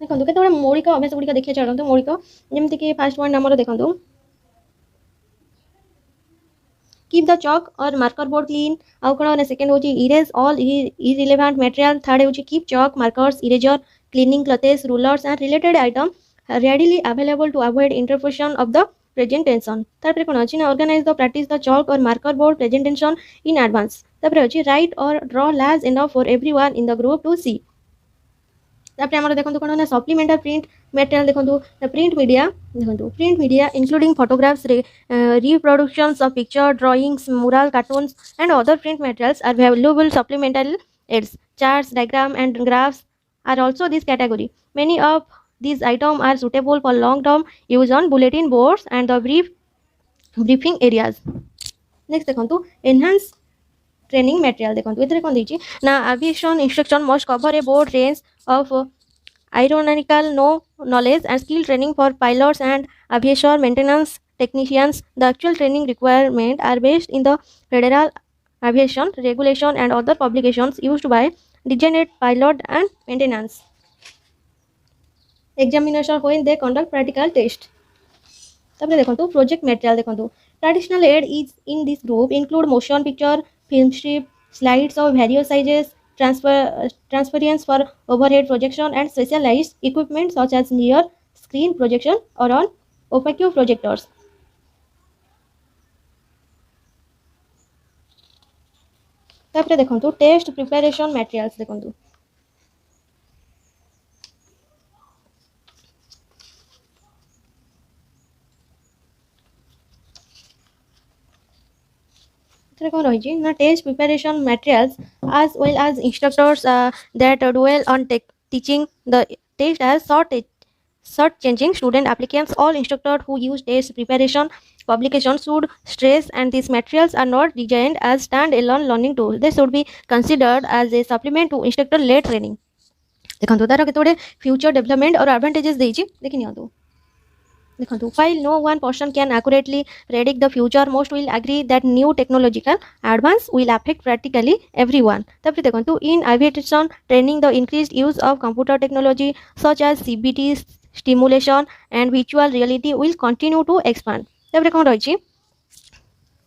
Speaker 1: देखंतु केतबे मौलिक अभ्यास गुडी देखिया चलंतु मौलिक जेमति कि फर्स्ट पॉइंट हमर देखंतु keep the chalk or marker board clean ଆଉ कोन सेकंड होची erase all irrelevant material third होची keep chalk markers eraser cleaning clothes rulers and related item readily available to avoid interruption of the presentation तापर कोन अछि ना organize the practice the chalk or marker board presentation in advance तापर अछि write or draw large enough for everyone in the group to see तापर हमर देखंतु कोन ना supplementary print material देखंतु print media including photographs reproductions of picture drawings mural cartoons and other print materials are valuable supplemental aids charts diagram and graphs are also this category many of these items are suitable for long term use on bulletin boards and the briefing areas next देखंतु enhance training material देखंतु एतरे कोन दिछि ना aviation instruction must cover a broad range of aeronautical knowledge and skill training for pilots and aviation maintenance technicians. The actual training requirements are based in the federal aviation regulation and other publications used by designated pilot and maintenance examination when they conduct practical test. तापर देखंतु project material देखंतु traditional aid is in this group include motion picture film strip slides of various sizes transference for overhead projection and specialized equipment such as near screen projection or on opaque projectors तापर देखंतु test preparation materials देखंतु कौन रही ना test preparation materials as well as instructors that dwell on teaching the test as short changing student applicants all instructors who use test preparation publications should stress and these materials are not designed as stand-alone learning tools they should be considered as a supplement to instructor led training देखंतु तार केतोडे future development और advantages देछि देखि नियंतु देखंतु while no one person can accurately predict the future most will agree that new technological advance will affect practically everyone तापर देखंतु in aviation training the increased use of computer technology such as CBT stimulation and virtual reality will continue to expand तापर कोन रहिछि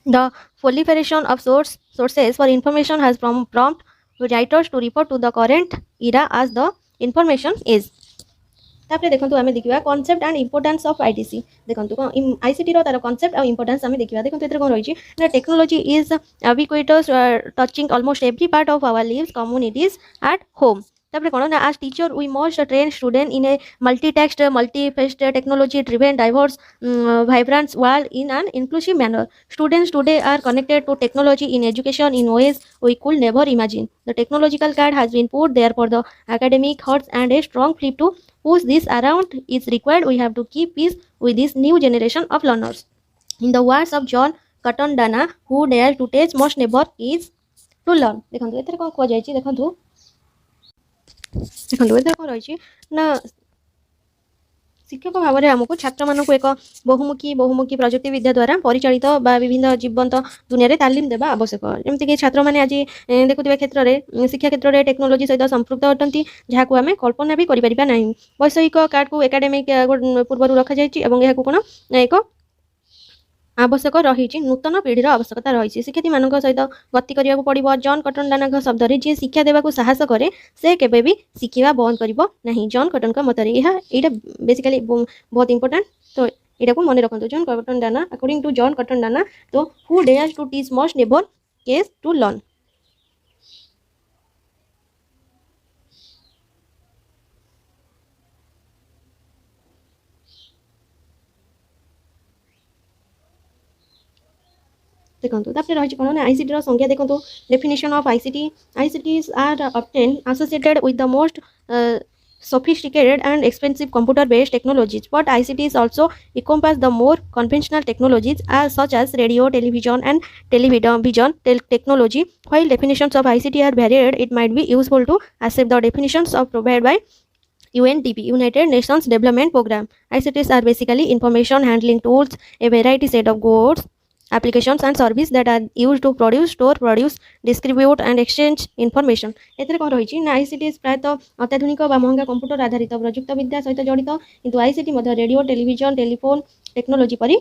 Speaker 1: the proliferation of sources for information has prompt writers to refer to the current era as the information age तापर देखंतु आमे देखिबा concept and importance of ITC देखंतु ICT रो तार concept और importance आमे देखिबा देखंतु एतर कोन रहिछि ना technology is ubiquitous touching almost every part of our lives communities at home तापर कोन ना as teacher we must train student in a multi-text multi-faced technology driven diverse vibrant world in an inclusive manner students today are connected to technology in education in ways we could never imagine the technological card has been put there for the academic hearts and a strong flip to push this around is required we have to keep pace with this new generation of learners in the words of John Cotton Dana who dare to teach must never is to learn देखंतु एतर कोन को जायछि देखंतु एतर कोन रहिछि ना शिक्षक भाव में आमको छात्र मानक एक बहुमुखी प्रजुक्ति विद्या द्वारा परिचालित बा विभिन्न जीवंत दुनिया तालीम देवा आवश्यक जमती कि छात्र मैंने आज देखुवा क्षेत्र में शिक्षा क्षेत्र में टेक्नोलोजी सहित संपृक्त अटंती जहाँ आम कल्पना भी करें ना वैषयिक कार्ड को एकाडेमिक पूर्व रखा जाए एक आवश्यक रही नूतन पीढ़ीर आवश्यकता रही शिक्षार्थी मान सहित गति करने पड़ो जॉन कटन डाना शब्द जी शिक्षा देवा साहस करे से केबे भी शिखा बंद कर जॉन कटन मत यहाँ बेसिकली बहुत इंपोर्टेंट तो यहाँ को मन रखु John Cotton Dana according to John Cotton Dana तो who dares to teach must never cease to learn. देखो रही कौन ना आईसीटी संज्ञा देखो definition of ICT are often associated with the most sophisticated and expensive computer based technologies, but ICTs also encompass the more conventional technologies such as radio, television and television technology. While definitions of ICT are varied, it might be useful to accept the definitions of provided by UNDP, United Nations Development Program. ICTs are basically information handling tools, a variety set of goods, applications and services that are used to produce, store, produce, distribute and exchange information. एथरे कौन रही ना ICT प्रायतः अत्याधुनिक व महंगा computer आधारित प्रयुक्त विद्या सहित जड़ित किंतु ICT radio television telephone technology परी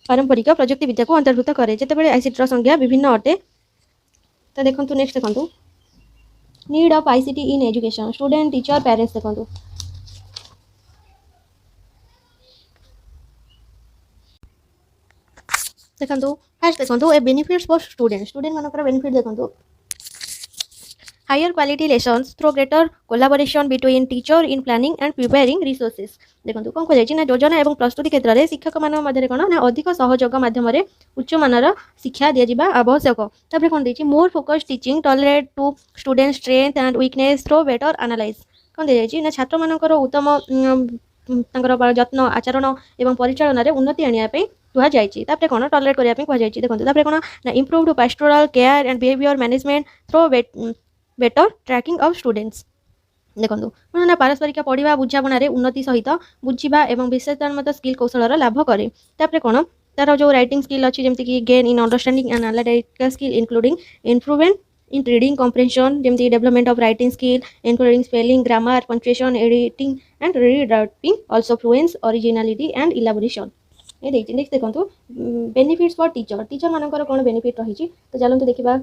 Speaker 1: पारंपरिक प्रयुक्ति विद्या को अंतर्भुक्त करे जितेबाला आईसीटी संज्ञा विभिन्न अटे। तो देखो नेक्स्ट देखो need of ICT in education student teacher parents देखो देखो फास्ट देखो ए बेनिफिट्स फॉर स्टूडेंट मानकर बेनिफिट देखो higher quality lessons through greater collaboration between teacher in planning and preparing resources. देखो कौन कह ना योजना और प्रस्तुति क्षेत्र में शिक्षक मान कौन ना अधिक सहयोग माध्यम उच्च मानर शिक्षा दिजा आवश्यक। तापर कौन देखिए more focus teaching tailored to student strength and weakness through better analyse कौन दी ना छात्र मानकर उत्तम जत्न आचरण और परिचालन में उन्नति आने कहुई कौन टॉलरेट करने कहुई देखो कौन ना improved pastoral care and behaviour management through better tracking of students. देखो कौन ना पारस्परिक पढ़ा बुझाणा उन्नति सहित बुझा और विशेषात्मक स्किल कौशल लाभ करे। तापर कौन तार जो राइटिंग स्किल अच्छी जमीक gain in understanding and analytical skill including improvement in reading comprehension जमी development of writing skill including spelling grammar punctuation editing and rewriting also fluency originality and elaboration ये नेक्स्ट देखो बेनिफिट्स फॉर टीचर मानकर कौन benefit रही तो चलते देखा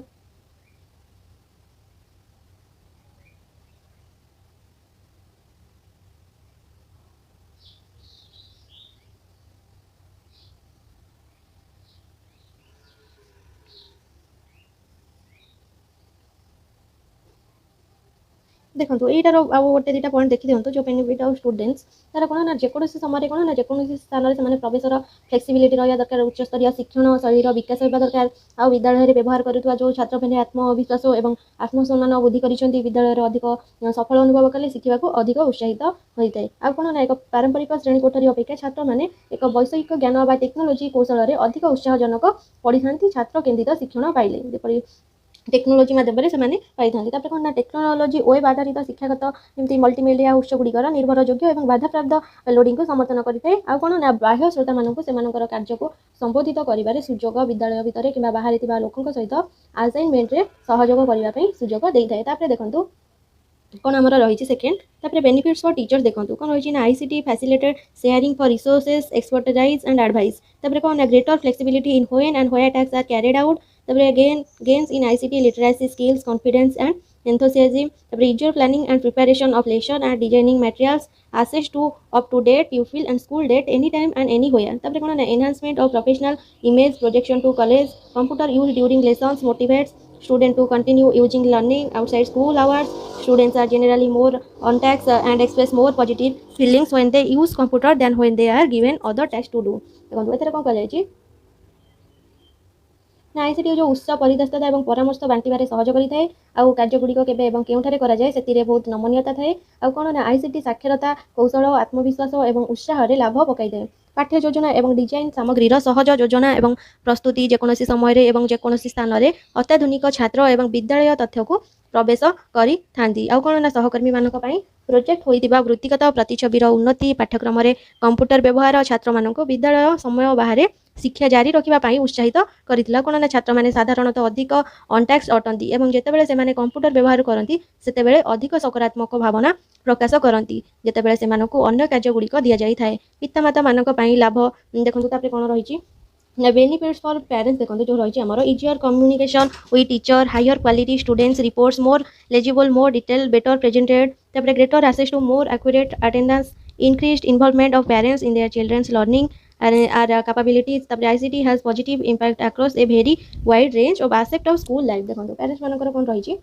Speaker 1: देखो यार गोटे दुटा पॉइंट देखी दिखाँ जो बेनिफिट ऑफ स्टूडेंट्स तार कौन ना जेकोसी समय कौन ना जेकोसी स्थान में प्रवेशर फ्लेक्सिबिलिटी रहा दरकार उच्च स्तरीय शिक्षण शैलीर विकास होगा दरकार आ विद्यालय व्यवहार करुवा जो छात्र मैंने आत्मविश्वास और आत्मसम्मान वृद्धि कर विद्यालय अधिक सफल अनुभव कले शिखा अधिक उत्साहित होता है। आ कौन ना एक पारंपरिक श्रेणी कोठरी अपेक्षा छात्र मैंने एक वैषयिक ज्ञान व टेक्नोलोजी कौशल अधिक उत्साहजनक पढ़ी था छात्र केन्द्रित शिक्षण पाइले जपरी टेक्नोलोजी माध्यम से पाई था। कौन ना टेक्नोलोजी वेब आधारित शिक्षागत जमी मल्टीमीडिया उत्स गुड़िकर निर्भरयोग्य और बाधाप्राप्त लोडिंग को समर्थन करें। आ कौन ना बाह्य श्रोता मानक से कार्य को संबोधित कर सुजोग विद्यालय भितर कि बाहर लोकों सहित असाइनमेंट में सहयोग करने सुजोग देता है। देखो कौन आमर रही सेकेंड तापर बेनिफिट्स फॉर टीचर्स देखो कौन रही ना ICT facilitate sharing for resources expertise and advice. तापर कौन ना greater flexibility in when and where tax are carried out. तापर gains in ICT literacy skills confidence and enthusiasm. तापर easier planning and preparation of lesson and designing materials access to up to date pupil and school date anytime and anywhere. तापर कौन ना enhancement of professional image projection to college computer use during lessons motivates student to continue using learning outside school hours. Students are generally more on task and express more positive feelings when they use computer than when they are given other tasks to do. देखो एथरे कौन कह ना ICT जो उत्साह परिदस्तता और परामर्श बांटार सहज करें आउ कार्यगुड़िक केउठारे कराए से बहुत नमनीयता थाए। आ कौन ना आईसीटी साक्षरता कौशल आत्मविश्वास और उत्साह लाभ पकड़ पाठ्य योजना और डिजाइन सामग्री सहज योजना और प्रस्तुति जेकोसी समय और जेकोसी स्थान में अत्याधुनिक छात्र और विद्यालय तथ्य को प्रवेश करी थांती। आ कौन ना सहकर्मी मानक प्रोजेक्ट होता वृत्तिगत प्रतिछबिर उन्नति पाठ्यक्रम कंप्यूटर व्यवहार छात्र मानक विद्यालय समय बाहर शिक्षा जारी रखापी उत्साहित करथिला। कौन ना छात्र मैंने साधारणतः अधिक अनटैक्स अटंती और जितेबाला से कंप्यूटर व्यवहार करती से अधिक सकारात्मक भावना प्रकाश करती जितेबाला से अन्य कार्यगुड़िक दि जाए पितामाता मानक लाभ। देखो तापर कौन रही benefits for parents देखो जो रही है easier communication with teacher, higher quality students reports, more legible, more detailed, better presented, तापर greater access to more accurate attendance, increased involvement of parents in their children's learning and capabilities, तापर ICT has positive impact across a very wide range of aspect of school life देखो parents मानकर कौन रही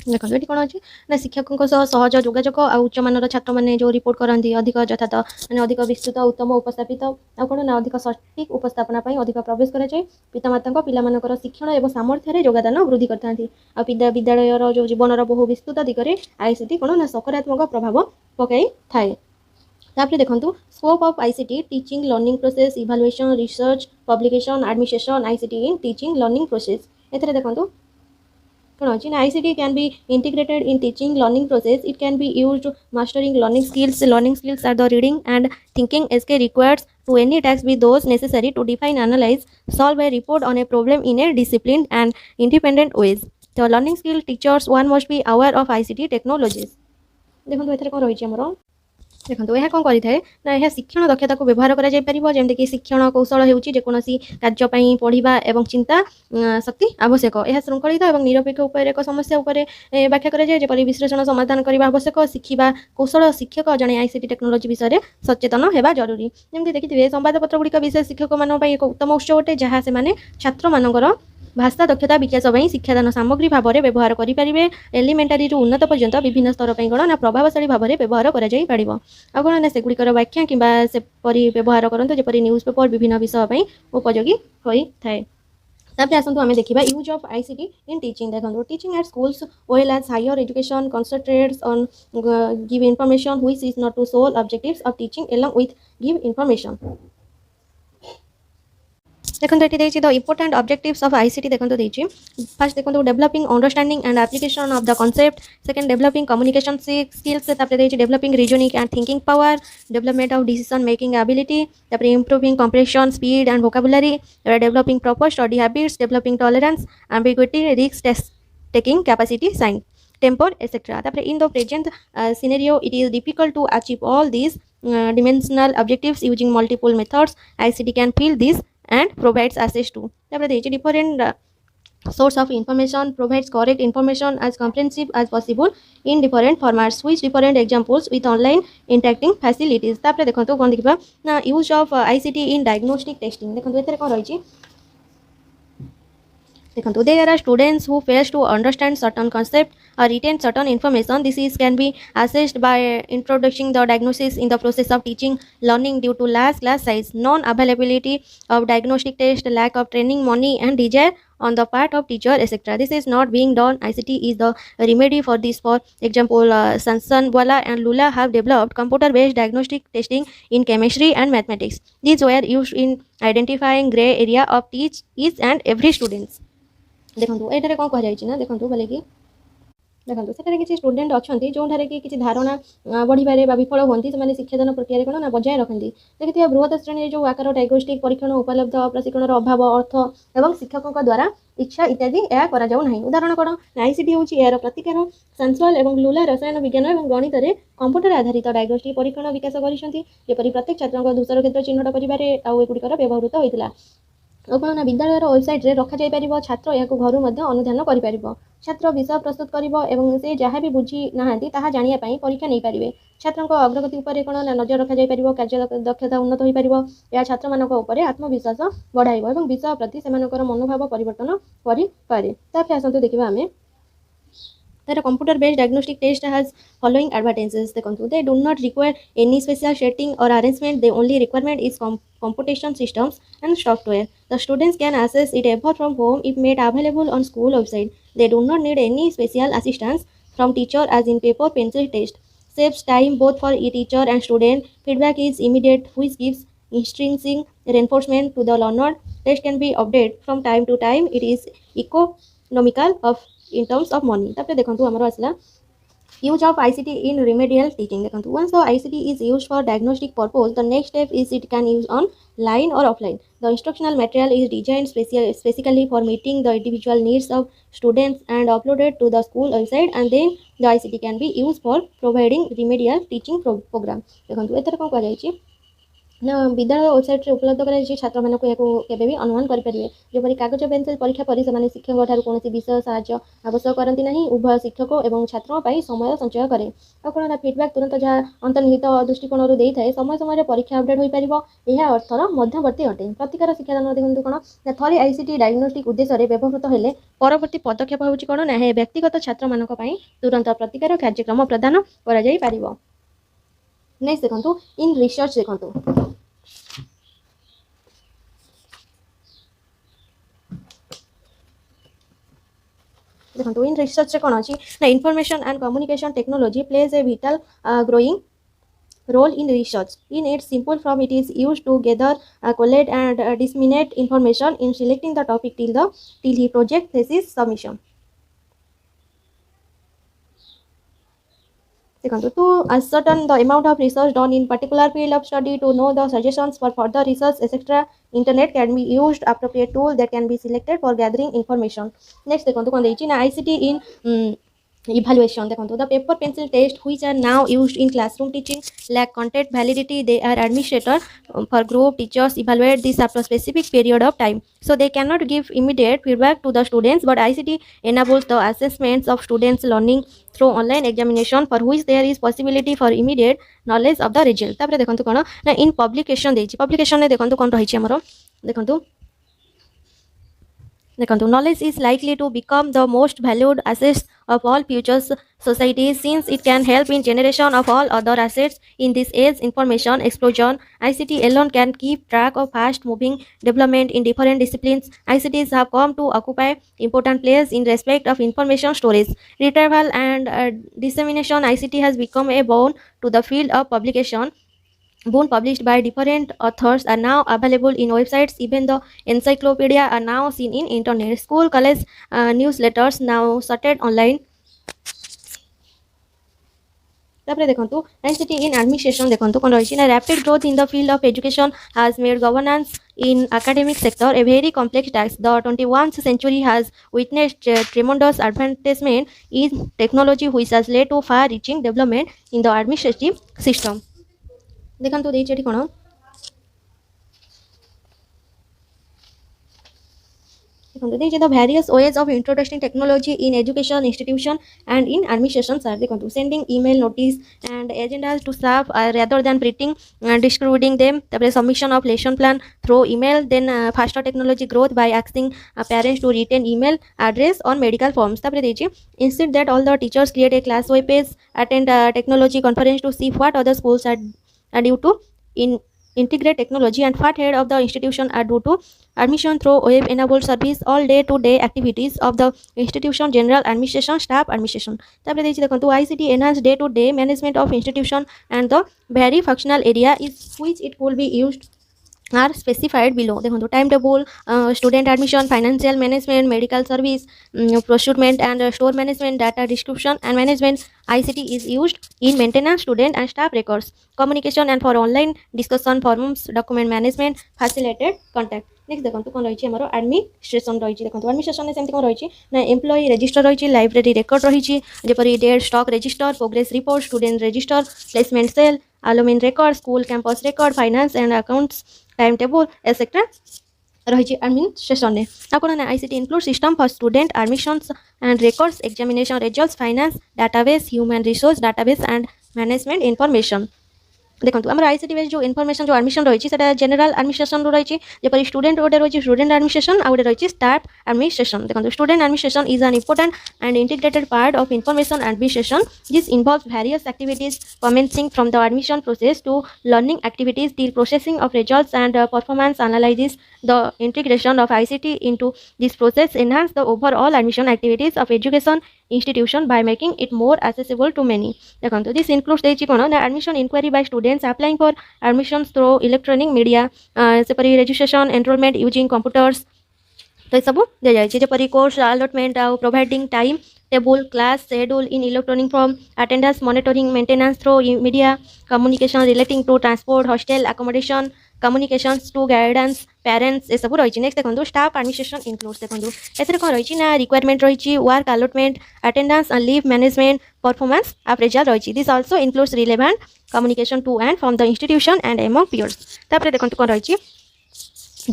Speaker 1: देखो ये कौन अच्छे ना शिक्षकों सहज जोगाजोग आ उच्चमानर छात्र मैंने जो रिपोर्ट करती अधिक यथार्थ मैंने अधिक विस्तृत उत्तम उपस्थापित आ कौन ना अधिक सठिक उपस्थापना अधिक प्रवेश कराए पितामाता पिलामानकर शिक्षण और सामर्थ्य योगदान वृद्धि करते विद्यालय जो जीवन बहु विस्तृत दिगरे ICT कौन ना सकारात्मक प्रभाव पकई थाए तापर देखो scope of ICT teaching learning process evaluation research publication administration ICT in teaching learning process एथरे देखो ICT can be integrated in teaching learning process. It can be used mastering learning skills. Learning skills are the reading and thinking SK required to any task with those necessary to define, analyze, solve a report on a problem in a disciplined and independent ways. The learning skill teachers one must be aware of ICT technologies. देखो एथरे कौन रही है देखो यह कौन करें ना यह शिक्षण दक्षता को व्यवहार करमती शिक्षण कौशल होजेकोसी कार्यपाई पढ़ा और चिंता शक्ति आवश्यक यह श्रृंखलित और निरपेक्ष एक समस्या व्याख्या कराए विश्लेषण समाधान करने आवश्यक शिखा कौशल शिक्षक जड़े ICT टेक्नोलोजी विषय सचेतन होगा जरूरी जमी देखिए संवादपत्र गुड़िक विषय शिक्षक मानी एक उत्तम उत्स अटे जहाँ से छात्र मानकर भाषा दक्षता विकास शिक्षादान सामग्री भाव में व्यवहार करेंगे एलिमेंटारी उन्नत पर्यंत विभिन्न स्तर पर कौन ना प्रभावशाली भाव में व्यवहार करा ना सेगुड़िकर व्याख्या कि व्यवहार करते जपरी न्यूज पेपर विभिन्न विषय उपयोगी होता है तापर आसतु आम देखा use of ICT in teaching देखो teaching at schools well as higher education concentrates on give information which is not to sole objectives of teaching along with give information देखो ये the important objectives of ICT देखो first देखो developing understanding and application of the concept second developing communication skills developing reasoning and thinking power development of decision making ability improving comprehension speed and vocabulary developing proper study habits developing tolerance ambiguity risk taking capacity science temper etc. In the present scenario it is difficult to achieve all these dimensional objectives using multiple methods. ICT can fill this and provides access to different source of information, provides correct information as comprehensive as possible in different formats, which different examples with online interacting facilities. देखो कौन देखा ना use of ICT in diagnostic testing देखो ये कौन रही देखो there are students who fails to understand certain concept or retain certain information. This is can be assessed by introducing the diagnosis in the process of teaching learning due to large class size, non-availability of diagnostic test, lack of training, money and desire on the part of teacher etc. This is not being done. ICT is the remedy for this. For example, Sansanwala and Lula have developed computer based diagnostic testing in chemistry and mathematics. These were used in identifying gray area of each and every students. देखो ये कौन कहुना देखो बोले कि देखो से किसी स्टूडेंट अच्छा जो कि किसी धारणा बढ़िबारे विफल होती से शिक्षादान प्रक्रिया कौन ना बजाय रखती देखिए बृहत श्रेणी जो आकार डायग्नोस्टिक परीक्षण उपलब्ध प्रशिक्षण अभाव अर्थ और शिक्षकों द्वारा इच्छा इत्यादि यह करा उदाहरण कौन ICT हूँ यार प्रतिकार सांसवाल और लूला रसायन विज्ञान और गणित में कंप्यूटर आधारित डायग्नोस्टिक परीक्षण विकास करपरी प्रत्येक छात्र धूसर क्षेत्र चिन्हट कर व्यवहृत होता कौन ना विद्यालय वेबसाइट रे रखा जापर छात्र या घर अनुधान कर छात्र विषय प्रस्तुत कर से जहाँ भी बुझी ना जानापी परीक्षा नहीं पारे छात्र अग्रगति उपर कौन नजर रखा जापर कार्य दक्षता उन्नत हो पार या छात्र मान आत्मविश्वास बढ़ाइब और विषय प्रति से मनोभाव परिवर्तन करें आसतु देखा आम The computer based diagnostic test has following advantages. They do not require any special setting or arrangement. The only requirement is computation systems and software. The students can access it ever from home if made available on school website. They do not need any special assistance from teacher as in paper pencil test. Saves time both for a teacher and student. Feedback is immediate, which gives intrinsic reinforcement to the learner. Test can be updated from time to time. It is economical of in terms of money. तापर देखो आमर आसला use of ICT in remedial teaching. देखो once the ICT is used for diagnostic purpose, the next step is it can use on line or offline. The instructional material is designed specifically for meeting the individual needs of students and uploaded to the school website, and then the ICT can be used for providing remedial teaching program. देखो एतर कौन कह ना विद्यालय website रे उपलब्ध कराଯାଇଛି छात्रମାନଙ୍କୁ ଏହାକୁ କେବେ ବି ଅନୁମାନ କରିପାରିବେ। ଯେପରି କାଗଜ ପେନସିଲ ପରୀକ୍ଷା ପରେ ସେମାନେ ଶିକ୍ଷକଙ୍କ ଠାରୁ କୌଣସି ବିଷୟ ସାହାଯ୍ୟ ଆବଶ୍ୟକ କରନ୍ତି ନାହିଁ। ଉଭୟ ଶିକ୍ଷକ ଏବଂ ଛାତ୍ରଙ୍କ ପାଇଁ ସମୟ ସଞ୍ଚୟ କରେ। ଆଉ କ'ଣ ନା ଫିଡବ୍ୟାକ୍ ତୁରନ୍ତ ଯାହା ଅନ୍ତର୍ନିହିତ ଦୃଷ୍ଟିକୋଣରୁ ଦେଇଥାଏ। ସମୟ ସମୟରେ ପରୀକ୍ଷା ଅପଡେଟ୍ ହୋଇପାରିବ। ଏହା ଅର୍ଥର ମଧ୍ୟବର୍ତ୍ତୀ ଅଟେ। ପ୍ରତିକାର ଶିକ୍ଷାଦାନ ଦେଖନ୍ତୁ କ'ଣ ନା ଥରେ ICT ଡାୟଗ୍ନୋଷ୍ଟିକ୍ ଉଦ୍ଦେଶ୍ୟରେ ବ୍ୟବହୃତ ହେଲେ ପରବର୍ତ୍ତୀ ପଦକ୍ଷେପ ହେଉଛି କ'ଣ ନା ବ୍ୟକ୍ତିଗତ ଛାତ୍ରମାନଙ୍କ ପାଇଁ ତୁରନ୍ତ ପ୍ରତିକାର କାର୍ଯ୍ୟକ୍ରମ ପ୍ରଦାନ କରାଯାଇପାରିବ। ନେକ୍ସଟ ଦେଖନ୍ତୁ ଇନ୍ ରିସର୍ଚ୍ଚ ଦେଖନ୍ତୁ in research କ'ଣ ଅଛି ନା information and communication technology plays a vital growing role in research. In its simple form, it is used to gather, collate and disseminate information in selecting the topic till the project thesis submission. To ascertain the amount of research done in particular field of study, to know the suggestions for further research, etc. Internet can be used appropriate tool that can be selected for gathering information. Next ICT in evaluation the paper pencil test which are now used in classroom teaching lack content validity. They are administrator for group teachers evaluate this after a specific period of time, so they cannot give immediate feedback to the students, but ICT enables the assessments of students learning through online examination for which there is possibility for immediate knowledge of the result. तापर देखंतु कोन ना इन publication देछि publication ने देखंतु कोन रहिछि हमरो देखंतु knowledge is likely to become the most valued asset of all future societies, since it can help in generation of all other assets in this age information explosion. ICT alone can keep track of fast moving development in different disciplines. ICTs have come to occupy important place in respect of information storage, retrieval and dissemination. ICT has become a boon to the field of publication. Book published by different authors are now available in websites. Even the encyclopedia are now seen in internet. School, college newsletters now sorted online. तापर देखंतु ICT in administration देखंतु कोन रहिछि ना rapid growth in the field of education has made governance in academic sector a very complex task. The 21st century has witnessed tremendous advancement in technology which has led to far reaching development in the administrative system. देखंतु देछि एठी कोन the various ways of introducing technology in education institution and in administration are sending email notice and agendas to staff rather than printing and distributing them. The submission of lesson plan through email, then faster technology growth by asking parents to retain email address on medical forms. Instead that all the teachers create a class web page, attend a technology conference to see what other schools are due to integrate technology, and what head of the institution are due to admission through web enabled service. All day-to-day activities of the institution, general administration, staff administration. ICT enhance day-to-day management of institution, and the very functional area is which it will be used are specified below. Timetable, student admission, financial management, medical service, procurement and store management, data description and management. ICT is used in maintenance, student and staff records, communication and for online discussion forums, document management, facilitated contact. Next देखंतु कोन रहिछि हमरो administration रहिछि administration ने सेमति कोन रहिछि ना employ register रहिछि, library record रहिछि जेपरि dead stock register, progress report, student register, placement cell, alumni record, school campus record, finance and accounts, timetable, etc. रहिछि administration ने कोन ना ICT include system for student admissions and records, examination results, finance database, human resource database and management information. देखंतु हमर ICT base जो information जो admission रहिछि सेटा general administration रो रहिछि जेपरि स्टूडेंट ओडे रहिछि स्टूडेंट एडमिनिस्ट्रेशन आ ओडे रहिछि स्टाफ एडमिनिस्ट्रेशन. देखंतु student administration is an important and integrated part of information administration. This involves various activities commencing from the admission process to learning activities till processing of results and performance analysis. The integration of ICT into this process enhance the overall admission activities of education institution by making it more accessible to many. देखंतु this includes देछि कोन ना admission inquiry by students applying for admissions through electronic media, सेपरि registration, enrollment using computers. तो सब दे जाय छै जेपरि course allotment uh providing time table, class schedule in electronic form, attendance monitoring, maintenance through media, communication relating to transport, hostel accommodation, communications to guidance parents ए सब रही next देखो staff administration includes देखो एथरे कौन रही ना रिक्वायरमेंट रही work allotment attendance and leave management performance appraisal रही this also includes relevant communication to and from the institution and among peers तापर देखो कौन रही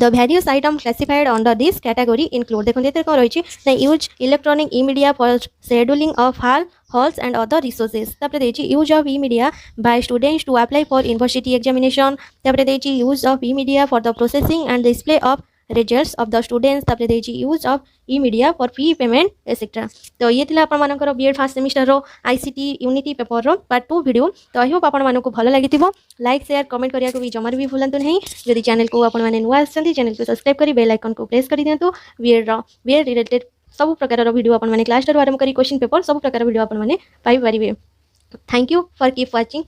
Speaker 1: the various items classified under this category include देखो एथरे कौन रही the use electronic e-media for scheduling of halls and other resources तापर देछि use of e-media by students to apply for university examination तापर देछि use of e-media for the processing and display of results of the students तापर देछि use of e-media for fee payment etc तो ये थिला आपण मानकर बीएड फर्स्ट सेमिस्टर रो आईसीटी यूनिटी पेपर रो पार्ट 2 वीडियो तो आई होप आपण मानको भलो लागितिबो लाइक शेयर कमेंट करिया को भी जमार भी भूलंतु नहीं यदि चैनल को आपण माने नुआ आछंती चैनल को सब्सक्राइब करी बेल आइकन को प्रेस करी देंतु बीएड रिलेटेड सब प्रकार रो वीडियो आपण माने क्लास रो आरंभ करी क्वेश्चन पेपर सब प्रकार वीडियो आपण माने पाई परिबे thank you for keep watching.